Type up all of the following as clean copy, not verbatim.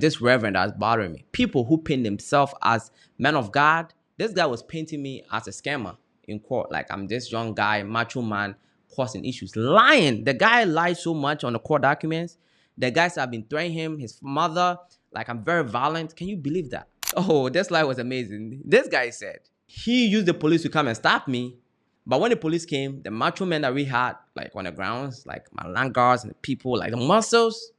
This reverend that's bothering me. People who paint themselves as men of God. This guy was painting me as a scammer in court. Like I'm this young guy, macho man, causing issues. Lying. The guy lied so much on the court documents. The guys have been threatening him, his mother. Like I'm very violent. Can you believe that? Oh, this lie was amazing. This guy said he used the police to come and stop me. But when the police came, the macho men that we had, like on the grounds, like my land guards and the people, like the muscles.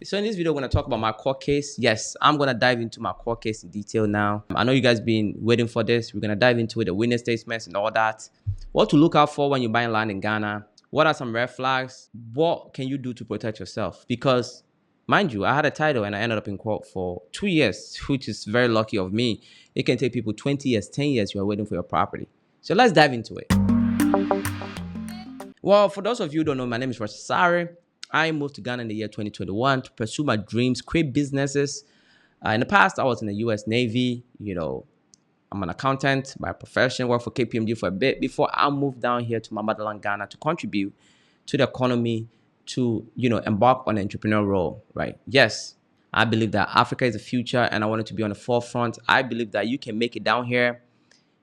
So in this video, I'm going to talk about my court case. Yes, I'm going to dive into my court case in detail now. I know you guys been waiting for this. We're going to dive into it, the witness statements and all that. What to look out for when you're buying land in Ghana. What are some red flags? What can you do to protect yourself? Because, mind you, I had a title and I ended up in court for 2 years, which is very lucky of me. It can take people 20 years, 10 years you are waiting for your property. So let's dive into it. Well, for those of you who don't know, my name is Rashasari. I moved to Ghana in the year 2021 to pursue my dreams, create businesses. In the past, I was in the U.S. Navy. I'm an accountant by profession, worked for KPMG for a bit before I moved down here to my motherland, Ghana, to contribute to the economy, to, embark on an entrepreneurial role, right? Yes, I believe that Africa is the future and I wanted to be on the forefront. I believe that you can make it down here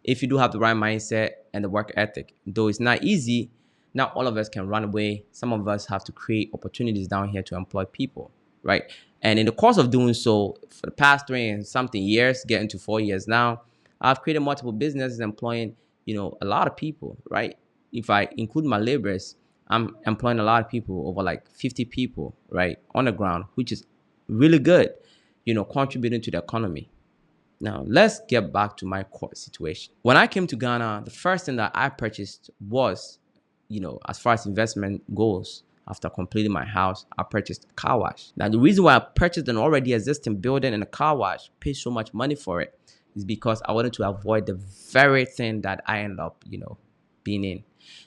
if you do have the right mindset and the work ethic. Though it's not easy, not all of us can run away. Some of us have to create opportunities down here to employ people, right? And in the course of doing so, for the past 3 and something years, getting to 4 years now, I've created multiple businesses employing, a lot of people, right? If I include my laborers, I'm employing a lot of people, over like 50 people, right, on the ground, which is really good, contributing to the economy. Now, let's get back to my court situation. When I came to Ghana, the first thing that I purchased was, as far as investment goes, after completing my house, I purchased a car wash. Now, the reason why I purchased an already existing building and a car wash, paid so much money for it, is because I wanted to avoid the very thing that I ended up, being in.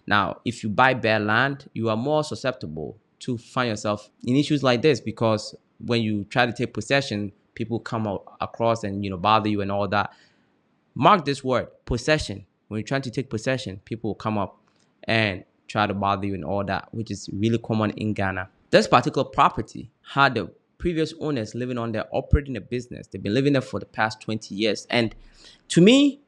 Now, if you buy bare land, you are more susceptible to find yourself in issues like this, because when you try to take possession, people come across and, bother you and all that. Mark this word, possession. When you're trying to take possession, people will come up and try to bother you and all that, which is really common in Ghana. This particular property had the previous owners living on there, operating a business. They've been living there for the past 20 years. And to me,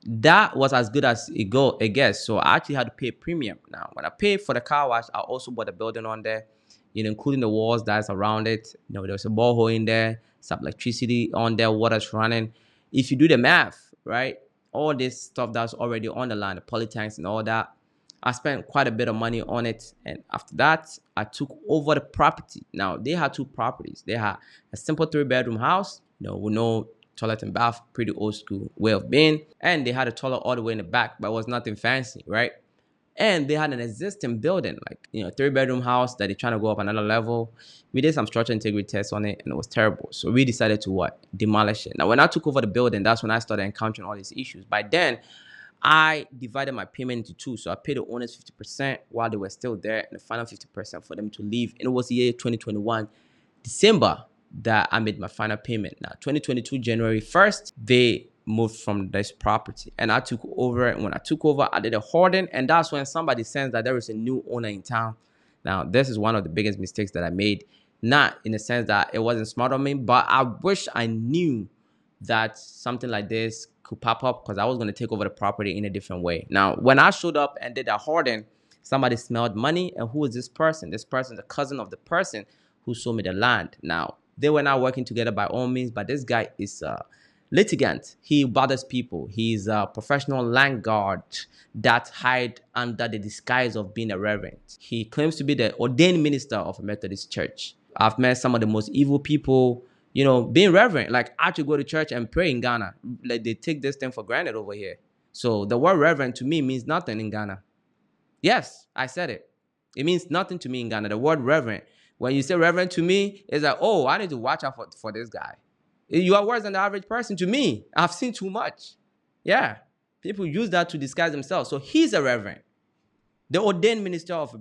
that was as good as it gets. So I actually had to pay a premium. Now, when I paid for the car wash, I also bought a building on there, including the walls that's around it. There's a borehole in there, some electricity on there, water's running. If you do the math, right, all this stuff that's already on the land, the poly tanks and all that, I spent quite a bit of money on it. And after that, I took over the property. Now, they had 2 properties. They had a simple 3-bedroom house, with no toilet and bath, pretty old school way of being. And they had a toilet all the way in the back, but it was nothing fancy, right? And they had an existing building, like, 3-bedroom house that they're trying to go up another level. We did some structural integrity tests on it and it was terrible. So we decided to demolish it. Now, when I took over the building, that's when I started encountering all these issues. By then, I divided my payment into 2. So I paid the owners 50% while they were still there, and the final 50% for them to leave. And it was the year 2021, December, that I made my final payment. Now, 2022, January 1st, they moved from this property and I took over. And when I took over, I did a hoarding. And that's when somebody sensed that there is a new owner in town. Now, this is one of the biggest mistakes that I made. Not in the sense that it wasn't smart on me, but I wish I knew that something like this could pop up, because I was going to take over the property in a different way. Now, when I showed up and did that hoarding, somebody smelled money. And who is this person? This person is the cousin of the person who sold me the land. Now, they were not working together by all means, but this guy is a litigant. He bothers people. He's a professional land guard that hide under the disguise of being a reverend. He claims to be the ordained minister of a Methodist church. I've met some of the most evil people, being reverend. Like, I actually go to church and pray in Ghana. Like, they take this thing for granted over here. So the word reverend to me means nothing in Ghana. Yes, I said it. It means nothing to me in Ghana. The word reverend, when you say reverend to me, it's like, oh, I need to watch out for this guy. You are worse than the average person to me. I've seen too much. Yeah, people use that to disguise themselves. So he's a reverend, the ordained minister of a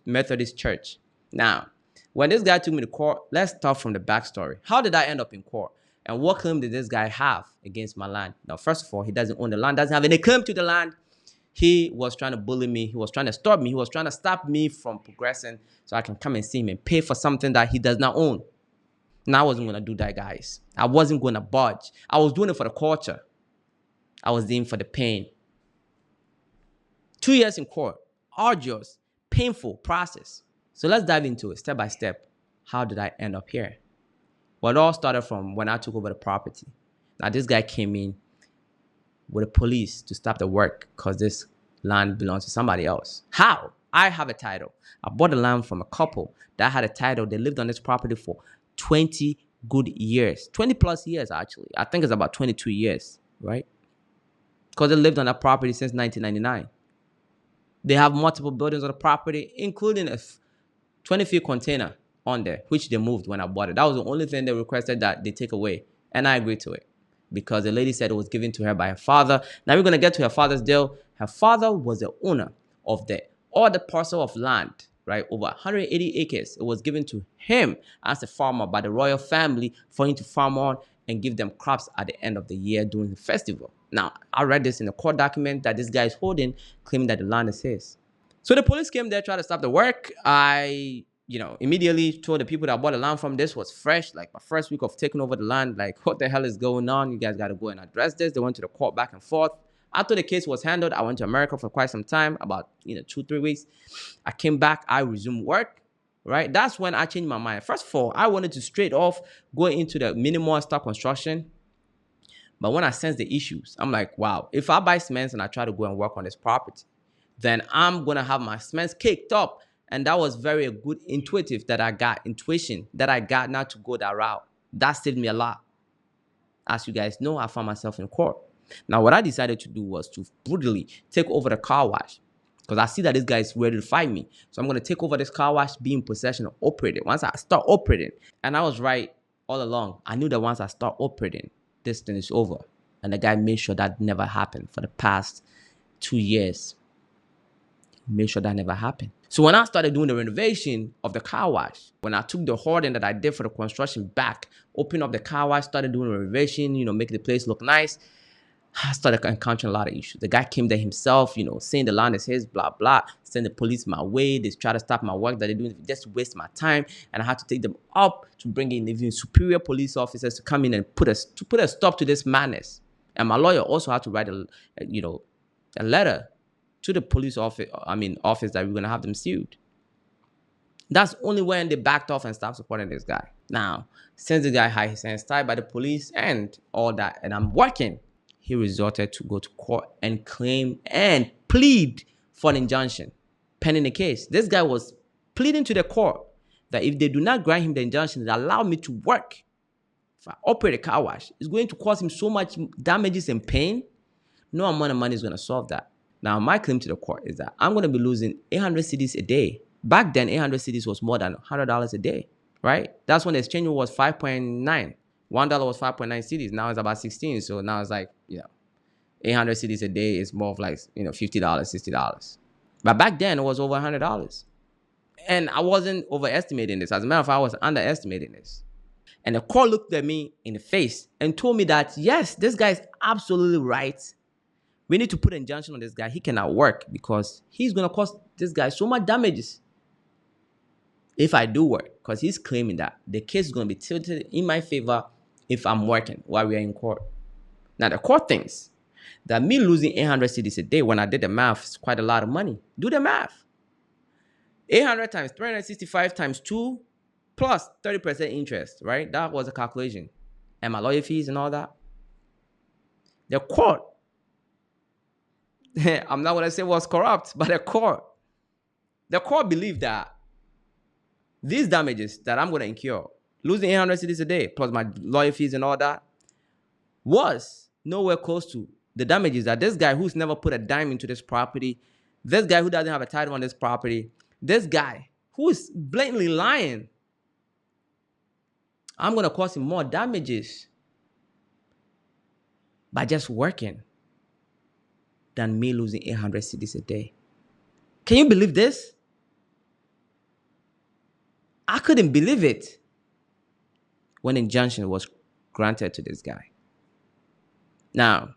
Methodist church. Now, when this guy took me to court, let's start from the backstory. How did I end up in court? And what claim did this guy have against my land? Now, first of all, he doesn't own the land, doesn't have any claim to the land. He was trying to bully me. He was trying to stop me. He was trying to stop me from progressing so I can come and see him and pay for something that he does not own. And I wasn't going to do that, guys. I wasn't going to budge. I was doing it for the culture. I was doing it for the pain. 2 years in court, arduous, painful process. So let's dive into it step by step. How did I end up here? Well, it all started from when I took over the property. Now, this guy came in with the police to stop the work because this land belongs to somebody else. How? I have a title. I bought the land from a couple that had a title. They lived on this property for 20 good years. 20 plus years, actually. I think it's about 22 years, right? Because they lived on that property since 1999. They have multiple buildings on the property, including a 20-feet container on there, which they moved when I bought it. That was the only thing they requested that they take away. And I agreed to it because the lady said it was given to her by her father. Now we're going to get to her father's deal. Her father was the owner of all the parcel of land, right? Over 180 acres. It was given to him as a farmer by the royal family for him to farm on and give them crops at the end of the year during the festival. Now, I read this in a court document that this guy is holding, claiming that the land is his. So the police came there, tried to stop the work. I, immediately told the people that I bought the land from, this was fresh, like my first week of taking over the land, like, what the hell is going on? You guys got to go and address this. They went to the court back and forth. After the case was handled, I went to America for quite some time, about 2-3 weeks. I came back, I resumed work, right? That's when I changed my mind. First of all, I wanted to straight off go into the minimal and start construction. But when I sensed the issues, I'm like, wow, if I buy cement and I try to go and work on this property, then I'm going to have my cement caked up. And that was very good intuition that I got now to go that route. That saved me a lot. As you guys know, I found myself in court. Now, what I decided to do was to brutally take over the car wash because I see that this guy is ready to fight me. So I'm going to take over this car wash, be in possession of operating. Once I start operating, and I was right all along, I knew that once I start operating, this thing is over. And the guy made sure that never happened for the past 2 years. He made sure that never happened. So when I started doing the renovation of the car wash, when I took the hoarding that I did for the construction back, opened up the car wash, started doing the renovation, making the place look nice, I started encountering a lot of issues. The guy came there himself, saying the land is his, blah, blah, send the police my way. They try to stop my work that they're doing, just waste my time. And I had to take them up to bring in even superior police officers to come in and put a stop to this madness. And my lawyer also had to write a letter to the police office that we're going to have them sued. That's only when they backed off and stopped supporting this guy. Now, since the guy had his hands tied by the police and all that, and I'm working, he resorted to go to court and claim and plead for an injunction pending the case. This guy was pleading to the court that if they do not grant him the injunction that allow me to work, if I operate a car wash, it's going to cause him so much damages and pain. No amount of money is going to solve that. Now, my claim to the court is that I'm going to be losing 800 cedis a day. Back then, 800 cedis was more than $100 a day, right? That's when the exchange rate was 5.9. $1 was 5.9 cedis. Now it's about 16. So now it's like, 800 cedis a day is more of like, $50, $60. But back then, it was over $100. And I wasn't overestimating this. As a matter of fact, I was underestimating this. And the court looked at me in the face and told me that, yes, this guy is absolutely right. We need to put an injunction on this guy. He cannot work because he's going to cause this guy so much damages if I do work, because he's claiming that the case is going to be tilted in my favor if I'm working while we are in court. Now, the court thinks that me losing 800 cedis a day, when I did the math, is quite a lot of money. Do the math. 800 times 365 times 2 plus 30% interest, right? That was a calculation. And my lawyer fees and all that. The court, I'm not going to say was corrupt, but the court believed that these damages that I'm going to incur, losing 800 cedis a day, plus my lawyer fees and all that, was nowhere close to the damages that this guy who's never put a dime into this property, this guy who doesn't have a title on this property, this guy who is blatantly lying, I'm going to cause him more damages by just working than me losing 800 cedis a day. Can you believe this? I couldn't believe it when injunction was granted to this guy. Now,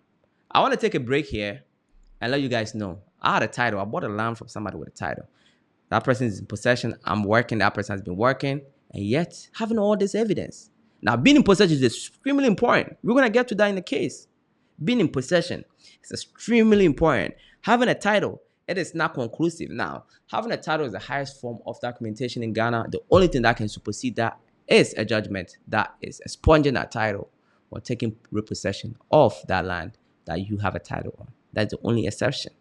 I want to take a break here and let you guys know. I had a title. I bought a land from somebody with a title. That person is in possession. I'm working. That person has been working. And yet, having all this evidence. Now, being in possession is extremely important. We're going to get to that in the case. Being in possession is extremely important. Having a title, it is not conclusive. Now, having a title is the highest form of documentation in Ghana. The only thing that can supersede that is a judgment that is expunging that title or taking repossession of that land that you have a title on. That's the only exception.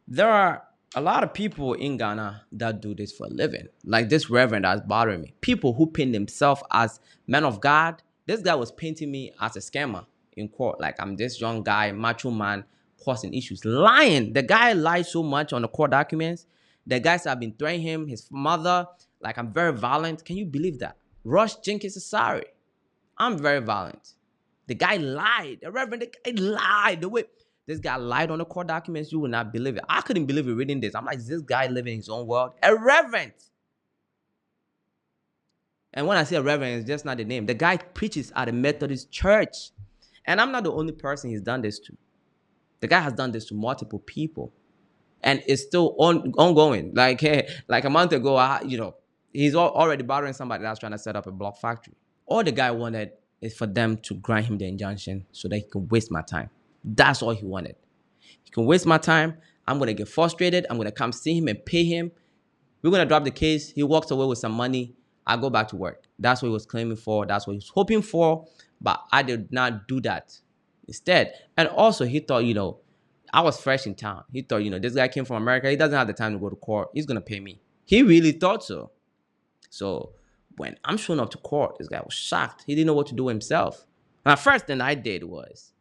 There are a lot of people in Ghana that do this for a living. Like this reverend that's bothering me. People who paint themselves as men of God. This guy was painting me as a scammer in court. Like I'm this young guy, macho man, causing issues. Lying. The guy lied so much on the court documents. The guys have been threatening him, his mother. Like I'm very violent. Can you believe that? Rush Jenkins is sorry. I'm very violent. The guy lied. The reverend, the guy lied. The way this guy lied on the court documents, you will not believe it. I couldn't believe it reading this. I'm like, is this guy living in his own world? A reverend. And when I say a reverend, it's just not the name. The guy preaches at a Methodist church. And I'm not the only person he's done this to. The guy has done this to multiple people. And it's still ongoing. Like, hey, like a month ago, he's already bothering somebody that's trying to set up a block factory. All the guy wanted is for them to grant him the injunction so that he can waste my time. That's all he wanted. He can waste my time. I'm going to get frustrated. I'm going to come see him and pay him. We're going to drop the case. He walks away with some money. I go back to work. That's what he was claiming for. That's what he was hoping for. But I did not do that instead. And also, he thought, I was fresh in town. He thought, this guy came from America. He doesn't have the time to go to court. He's going to pay me. He really thought so. So when I'm showing up to court, this guy was shocked. He didn't know what to do himself. And the first thing I did was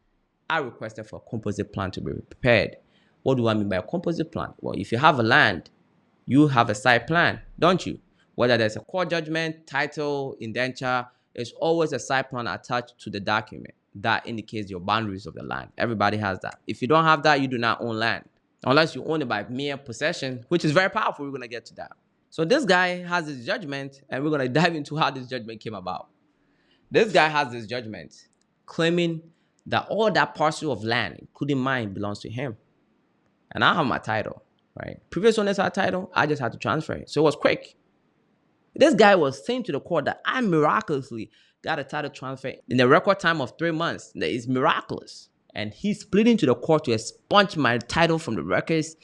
I requested for a composite plan to be prepared. What do I mean by a composite plan? Well, if you have a land, you have a site plan, don't you? Whether there's a court judgment, title, indenture, there's always a site plan attached to the document that indicates your boundaries of the land. Everybody has that. If you don't have that, you do not own land. Unless you own it by mere possession, which is very powerful. We're going to get to that. So this guy has his judgment, and we're going to dive into how this judgment came about. This guy has this judgment claiming that all that parcel of land, including mine, belongs to him. And I have my title, right? Previous owners had title. I just had to transfer it. So it was quick. This guy was saying to the court that I miraculously got a title transfer in the record time of 3 months. That is miraculous. And he's pleading to the court to expunge my title from the records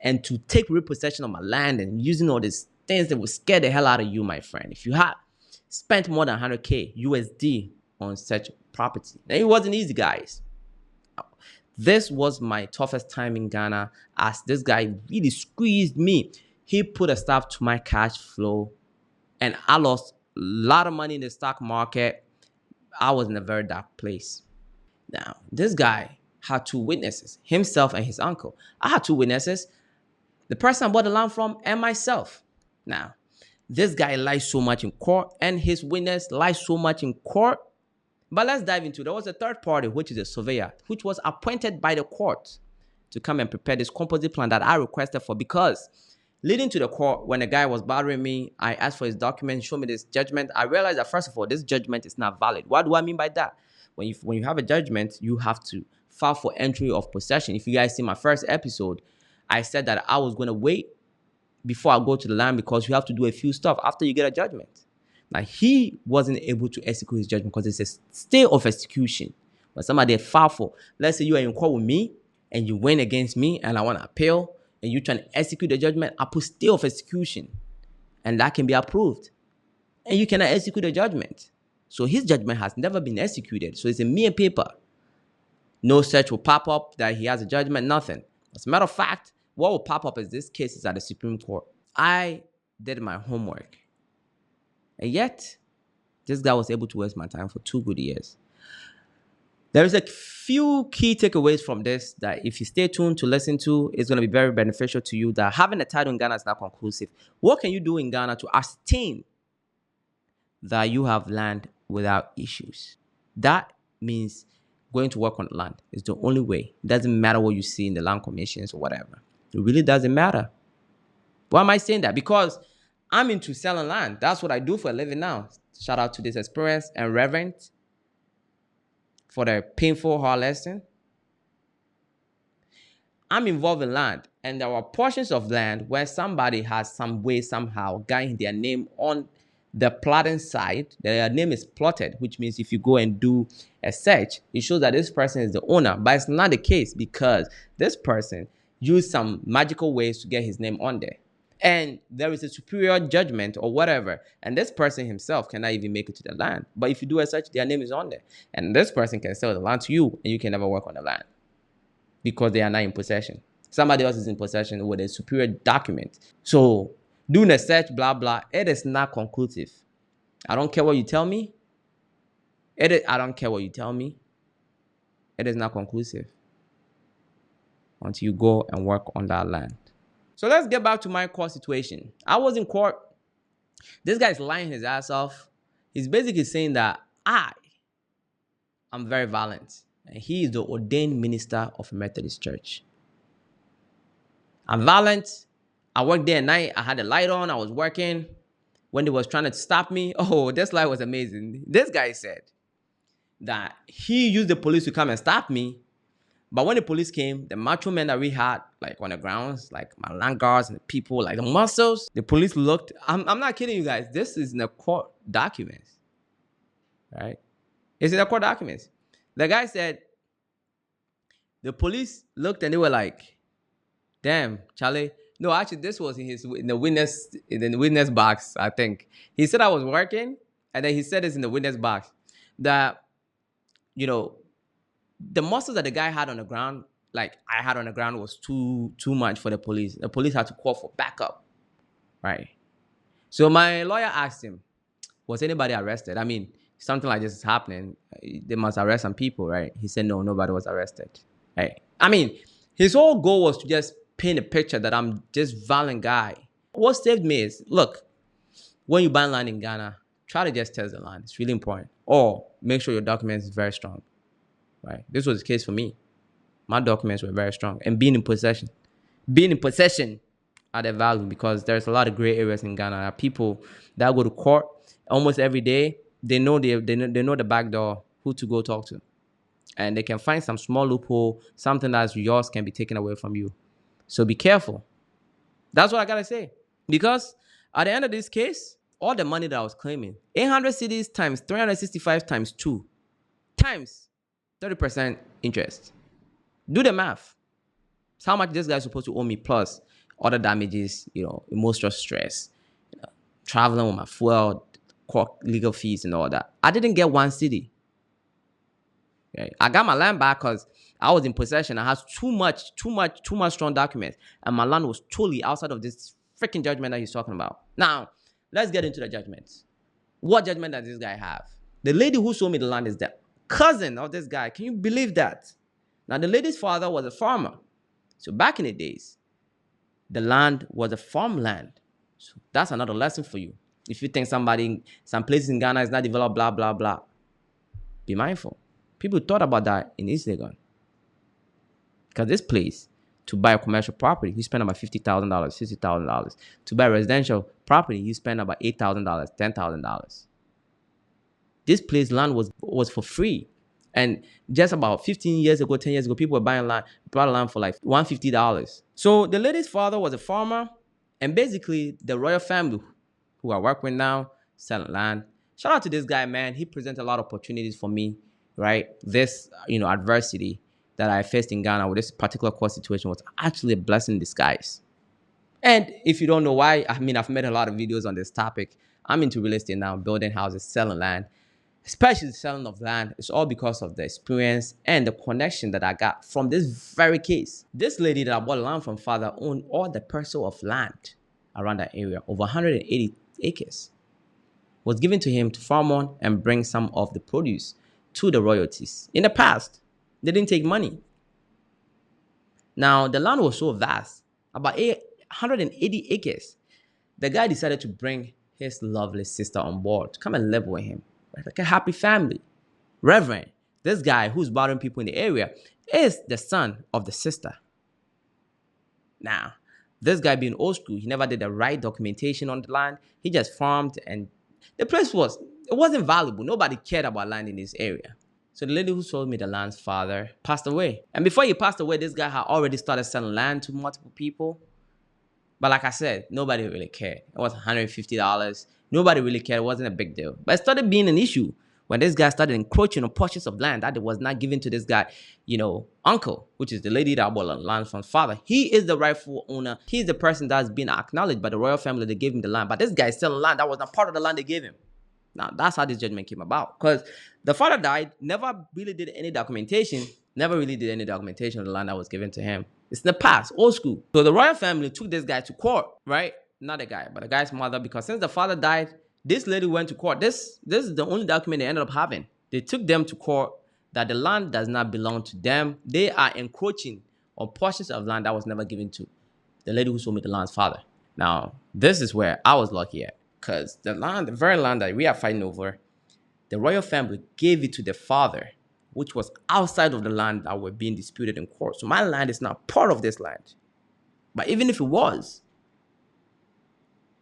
and to take repossession of my land and using all these things that would scare the hell out of you, my friend. If you had spent more than 100K USD on such property. Now, it wasn't easy, guys. This was my toughest time in Ghana as this guy really squeezed me. He put a stop to my cash flow and I lost a lot of money in the stock market. I was in a very dark place. Now, this guy had two witnesses, himself and his uncle. I had two witnesses, the person I bought the land from and myself. Now, this guy lied so much in court and his witness lied so much in court. But let's dive into it. There was a third party, which is a surveyor, which was appointed by the court to come and prepare this composite plan that I requested for because leading to the court, when the guy was bothering me, I asked for his document, show me this judgment. I realized that, first of all, this judgment is not valid. What do I mean by that? When you have a judgment, you have to file for entry of possession. If you guys see my first episode, I said that I was going to wait before I go to the land because you have to do a few stuff after you get a judgment. Now, he wasn't able to execute his judgment because it's a stay of execution. When somebody filed for, let's say you are in court with me and you win against me and I want to appeal and you're trying to execute the judgment, I put stay of execution and that can be approved. And you cannot execute the judgment. So his judgment has never been executed. So it's a mere paper. No search will pop up that he has a judgment, nothing. As a matter of fact, what will pop up is this case is at the Supreme Court. I did my homework. And yet, this guy was able to waste my time for 2 good years. There is a few key takeaways from this that if you stay tuned to listen to, it's going to be very beneficial to you that having a title in Ghana is not conclusive. What can you do in Ghana to ascertain that you have land without issues? That means going to work on land is the only way. It doesn't matter what you see in the land commissions or whatever. It really doesn't matter. Why am I saying that? Because I'm into selling land. That's what I do for a living now. Shout out to this experience and Reverend for the painful hard lesson. I'm involved in land, and there are portions of land where somebody has some way, somehow, gotten their name on the plotting side, their name is plotted, which means if you go and do a search, it shows that this person is the owner. But it's not the case because this person used some magical ways to get his name on there. And there is a superior judgment or whatever. And this person himself cannot even make it to the land. But if you do a search, their name is on there. And this person can sell the land to you and you can never work on the land because they are not in possession. Somebody else is in possession with a superior document. So doing a search, blah, blah, it is not conclusive. I don't care what you tell me. I don't care what you tell me. It is not conclusive until you go and work on that land. So let's get back to my court situation. I was in court. This guy is lying his ass off. He's basically saying that I'm very violent. And he is the ordained minister of a Methodist church. I'm violent. I worked day and night. I had the light on. I was working. When they was trying to stop me, oh, this light was amazing. This guy said that he used the police to come and stop me. But when the police came, the macho men that we had, like on the grounds, like my land guards and the people, like the muscles, the police looked. I'm not kidding you guys. This is in the court documents, right? It's in the court documents. The guy said the police looked and they were like, "Damn, Charlie." No, actually, this was in the witness box. I think he said I was working, and then he said it's in the witness box that the muscles that the guy had on the ground, like I had on the ground, was too much for the police. The police had to call for backup, right? So my lawyer asked him, was anybody arrested? I mean, something like this is happening. They must arrest some people, right? He said, no, nobody was arrested, right? I mean, his whole goal was to just paint a picture that I'm just violent guy. What saved me is, look, when you buy land in Ghana, try to just test the land. It's really important. Or make sure your documents is very strong. Right. This was the case for me. My documents were very strong. And being in possession added value because there's a lot of gray areas in Ghana. There are people that go to court almost every day. They know the back door, who to go talk to. And they can find some small loophole, something that's yours can be taken away from you. So be careful. That's what I gotta say. Because at the end of this case, all the money that I was claiming, 800 cedis times 365 times 2 times 30% interest. Do the math. It's how much this guy is supposed to owe me plus other damages, emotional stress, traveling with my fuel, court legal fees and all that. I didn't get 1 cedi. Okay? I got my land back because I was in possession. I had too much strong documents. And my land was totally outside of this freaking judgment that he's talking about. Now, let's get into the judgments. What judgment does this guy have? The lady who sold me the land is the cousin of this guy. Can you believe that? Now, the lady's father was a farmer. So back in the days, the land was a farmland. So that's another lesson for you. If you think some places in Ghana is not developed, blah, blah, blah, be mindful. People thought about that in East Legon. Because this place, to buy a commercial property, you spend about $50,000, $60,000. To buy a residential property, you spend about $8,000, $10,000. This place land was for free. And just about 15 years ago, 10 years ago, people were bought land for like $150. So the lady's father was a farmer. And basically, the royal family who I work with now, selling land. Shout out to this guy, man. He presented a lot of opportunities for me, right? This, adversity that I faced in Ghana with this particular court situation was actually a blessing in disguise. And if you don't know why, I've made a lot of videos on this topic. I'm into real estate now, building houses, selling land. Especially the selling of land, it's all because of the experience and the connection that I got from this very case. This lady that I bought land from father owned all the parcel of land around that area, over 180 acres. Was given to him to farm on and bring some of the produce to the royalties. In the past, they didn't take money. Now, the land was so vast, about 180 acres. The guy decided to bring his lovely sister on board to come and live with him. Like a happy family. Reverend, this guy who's bothering people in the area, is the son of the sister. Now, this guy being old school, he never did the right documentation on the land. He just farmed, and the place wasn't valuable. Nobody cared about land in this area. So the lady who sold me the land's father passed away. And before he passed away, this guy had already started selling land to multiple people. But like I said, nobody really cared. It was $150. Nobody really cared. It wasn't a big deal. But it started being an issue when this guy started encroaching on portions of land that was not given to this guy, uncle, which is the lady that bought the land from father. He is the rightful owner. He's the person that's been acknowledged by the royal family. They gave him the land. But this guy is selling land that was not part of the land they gave him. Now, that's how this judgment came about. Because the father died, never really did any documentation of the land that was given to him. It's in the past, old school. So the royal family took this guy to court, right? Not the guy, but the guy's mother, because since the father died, this lady went to court. This is the only document they ended up having. They took them to court that the land does not belong to them. They are encroaching on portions of land that was never given to the lady who sold me the land's father. Now, this is where I was lucky at, because the very land that we are fighting over, the royal family gave it to the father, which was outside of the land that were being disputed in court. So my land is not part of this land. But even if it was,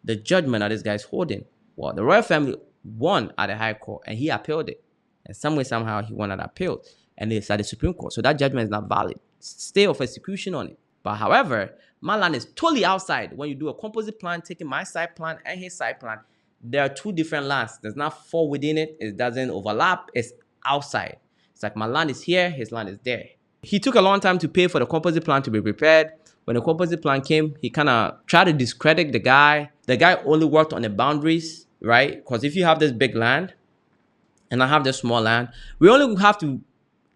the judgment that this guy is holding, well, the royal family won at the high court and he appealed it. And some way, somehow, he won an appeal. And it's at the Supreme Court. So that judgment is not valid. Stay of execution on it. But however, my land is totally outside. When you do a composite plan, taking my side plan and his side plan, there are two different lands. It does not fall within it. It doesn't overlap. It's outside. It's like my land is here, his land is there. He took a long time to pay for the composite plan to be prepared. When the composite plan came, he kind of tried to discredit the guy. The guy only worked on the boundaries, right? Because if you have this big land and I have this small land, we only have to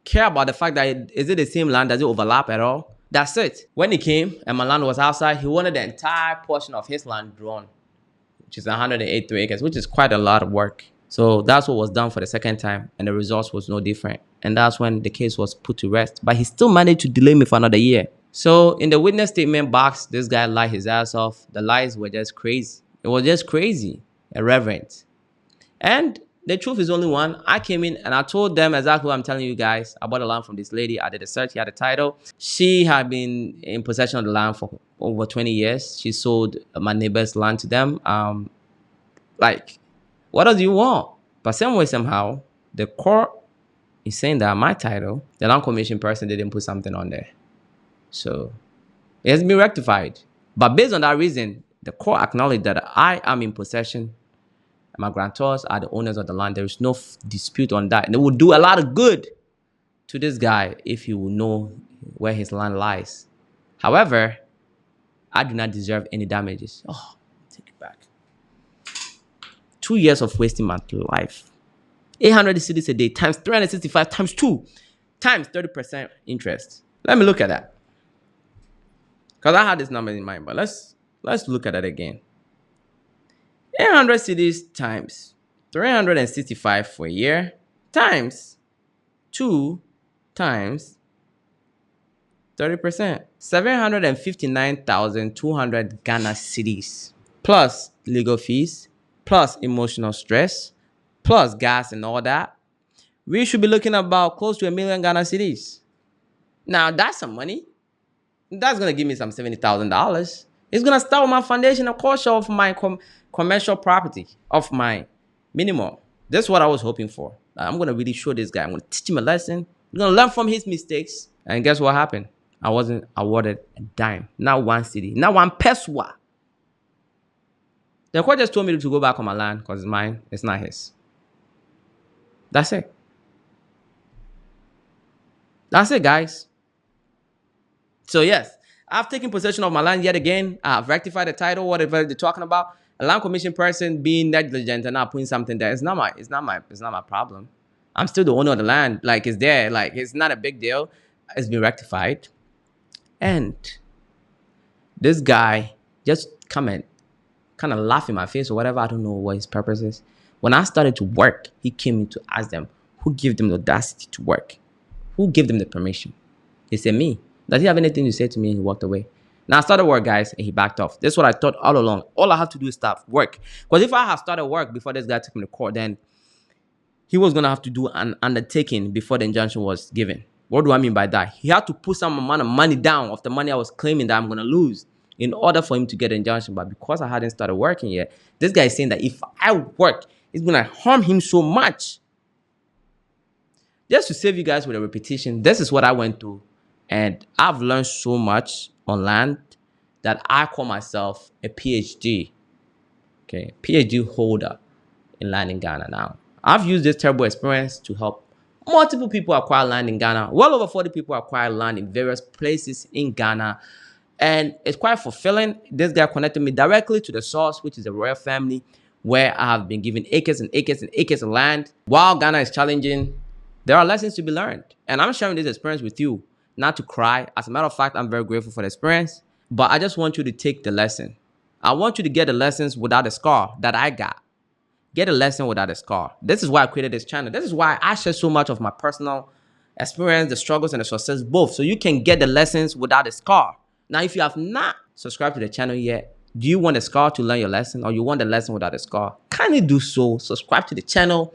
care about the fact that is it the same land? Does it overlap at all? That's it. When he came and my land was outside, he wanted the entire portion of his land drawn, which is 183 acres, which is quite a lot of work. So that's what was done for the second time, and the results was no different. And that's when the case was put to rest. But he still managed to delay me for another year. So in the witness statement box, this guy lied his ass off. The lies were just crazy. It was just crazy, irreverent. And the truth is only one. I came in and I told them exactly what I'm telling you guys. I bought the land from this lady. I did a search. He had a title. She had been in possession of the land for over 20 years. She sold my neighbor's land to them. What else do you want? But some way, somehow, the court is saying that my title, the land commission person didn't put something on there. So it has been rectified. But based on that reason, the court acknowledged that I am in possession and my grantors are the owners of the land. There is no dispute on that. And it would do a lot of good to this guy if he would know where his land lies. However, I do not deserve any damages. Oh, take it back. 2 years of wasting my life. 800 cedis a day times 365 times 2 times 30% interest. Let me look at that. Because I had this number in mind, but let's look at that again. 800 cedis times 365 for a year times 2 times 30%. 759,200 Ghana cedis plus legal fees, plus emotional stress, plus gas and all that. We should be looking about close to 1 million Ghana cedis. Now, that's some money. That's going to give me some $70,000. It's going to start with my foundation and cost of my commercial property, of my minimum. That's what I was hoping for. I'm going to really show this guy. I'm going to teach him a lesson. I'm going to learn from his mistakes. And guess what happened? I wasn't awarded a dime. Not one cedi. Not one peswa. The court just told me to go back on my land because it's mine. It's not his. That's it. That's it, guys. So yes, I've taken possession of my land yet again. I've rectified the title, whatever they're talking about. A land commission person being negligent and not putting something there. It's not my problem. I'm still the owner of the land. Like, it's there. Like, it's not a big deal. It's been rectified. And this guy just kind of laugh in my face or whatever. I don't know what his purpose is. When I started to work, he came in to ask them who gave them the audacity to work. Who gave them the permission? They said, me. Does he have anything to say to me? And he walked away. Now I started work, guys, and he backed off. This is what I thought all along. All I have to do is start work. Because if I had started work before this guy took me to court, then he was going to have to do an undertaking before the injunction was given. What do I mean by that? He had to put some amount of money down of the money I was claiming that I'm going to lose in order for him to get an injunction. But because I hadn't started working yet, this guy is saying that if I work, it's going to harm him so much. Just to save you guys with a repetition, this is what I went through. And I've learned so much on land that I call myself a PhD, okay, PhD holder in land in Ghana now. I've used this terrible experience to help multiple people acquire land in Ghana. Well over 40 people acquire land in various places in Ghana. And it's quite fulfilling. This guy connected me directly to the source, which is the royal family, where I have been given acres and acres and acres of land. While Ghana is challenging, there are lessons to be learned. And I'm sharing this experience with you, not to cry. As a matter of fact, I'm very grateful for the experience. But I just want you to take the lesson. I want you to get the lessons without the scar that I got. Get a lesson without a scar. This is why I created this channel. This is why I share so much of my personal experience, the struggles and the success, both, so you can get the lessons without a scar. Now, if you have not subscribed to the channel yet, do you want a scar to learn your lesson, or you want the lesson without a scar? Kindly do so. Subscribe to the channel.